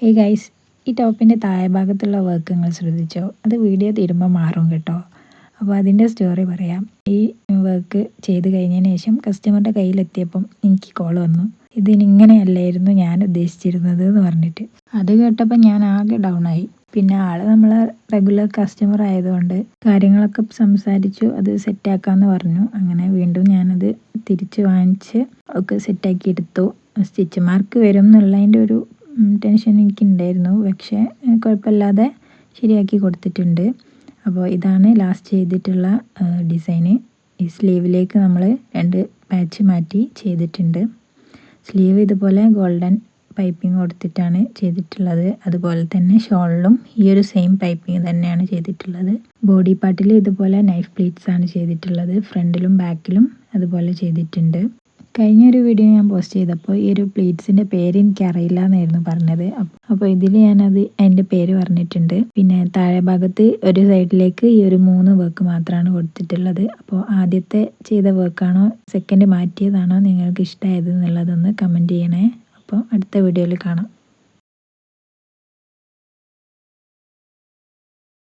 Hey guys, ഈ ടോപ്പിൻ്റെ താഴെ ഭാഗത്തുള്ള വർക്ക് നിങ്ങൾ ശ്രദ്ധിച്ചോ? അത് വീഡിയോ തീരുമ്പോൾ മാറും കേട്ടോ. അപ്പോൾ അതിൻ്റെ സ്റ്റോറി പറയാം. ഈ വർക്ക് ചെയ്ത് കഴിഞ്ഞതിന് ശേഷം കസ്റ്റമറുടെ കയ്യിലെത്തിയപ്പം എനിക്ക് കോൾ വന്നു. ഇതിനിങ്ങനെയല്ലായിരുന്നു ഞാൻ ഉദ്ദേശിച്ചിരുന്നത് എന്ന് പറഞ്ഞിട്ട്. അത് കേട്ടപ്പോൾ ഞാൻ ആകെ ഡൗൺ ആയി. പിന്നെ ആള് നമ്മളെ റെഗുലർ കസ്റ്റമർ ആയതുകൊണ്ട് കാര്യങ്ങളൊക്കെ സംസാരിച്ചു, അത് സെറ്റാക്കാമെന്ന് പറഞ്ഞു. അങ്ങനെ വീണ്ടും ഞാനത് തിരിച്ച് വാങ്ങിച്ച് ഒക്കെ സെറ്റാക്കി എടുത്തു. സ്റ്റിച്ച് മാർക്ക് വരും എന്നുള്ളതിൻ്റെ ഒരു ടെൻഷൻ എനിക്കുണ്ടായിരുന്നു. പക്ഷേ കുഴപ്പമില്ലാതെ ശരിയാക്കി കൊടുത്തിട്ടുണ്ട്. അപ്പോൾ ഇതാണ് ലാസ്റ്റ് ചെയ്തിട്ടുള്ള ഡിസൈന്. ഈ സ്ലീവിലേക്ക് നമ്മൾ 2 പാച്ച് മാറ്റി ചെയ്തിട്ടുണ്ട്. സ്ലീവ് ഇതുപോലെ ഗോൾഡൻ പൈപ്പിംഗ് കൊടുത്തിട്ടാണ് ചെയ്തിട്ടുള്ളത്. അതുപോലെ തന്നെ ഷോളിലും ഈ ഒരു സെയിം പൈപ്പിംഗ് തന്നെയാണ് ചെയ്തിട്ടുള്ളത്. ബോഡി പാർട്ടിൽ ഇതുപോലെ നൈഫ് പ്ലീറ്റ്സ് ആണ് ചെയ്തിട്ടുള്ളത്. ഫ്രണ്ടിലും ബാക്കിലും അതുപോലെ ചെയ്തിട്ടുണ്ട്. കഴിഞ്ഞൊരു വീഡിയോ ഞാൻ പോസ്റ്റ് ചെയ്തപ്പോൾ ഈ ഒരു പ്ലീറ്റ്സിൻ്റെ പേര് എനിക്കറിയില്ല എന്നായിരുന്നു പറഞ്ഞത്. അപ്പോൾ ഇതിൽ ഞാനത് അതിൻ്റെ പേര് പറഞ്ഞിട്ടുണ്ട്. പിന്നെ താഴെ ഭാഗത്ത് ഒരു സൈഡിലേക്ക് ഈ ഒരു 3 വർക്ക് മാത്രമാണ് കൊടുത്തിട്ടുള്ളത്. അപ്പോൾ ആദ്യത്തെ ചെയ്ത വർക്കാണോ സെക്കൻഡ് മാറ്റിയതാണോ നിങ്ങൾക്ക് ഇഷ്ടമായത് എന്നുള്ളതൊന്ന് കമൻറ്റ് ചെയ്യണേ. അപ്പോൾ അടുത്ത വീഡിയോയിൽ കാണാം.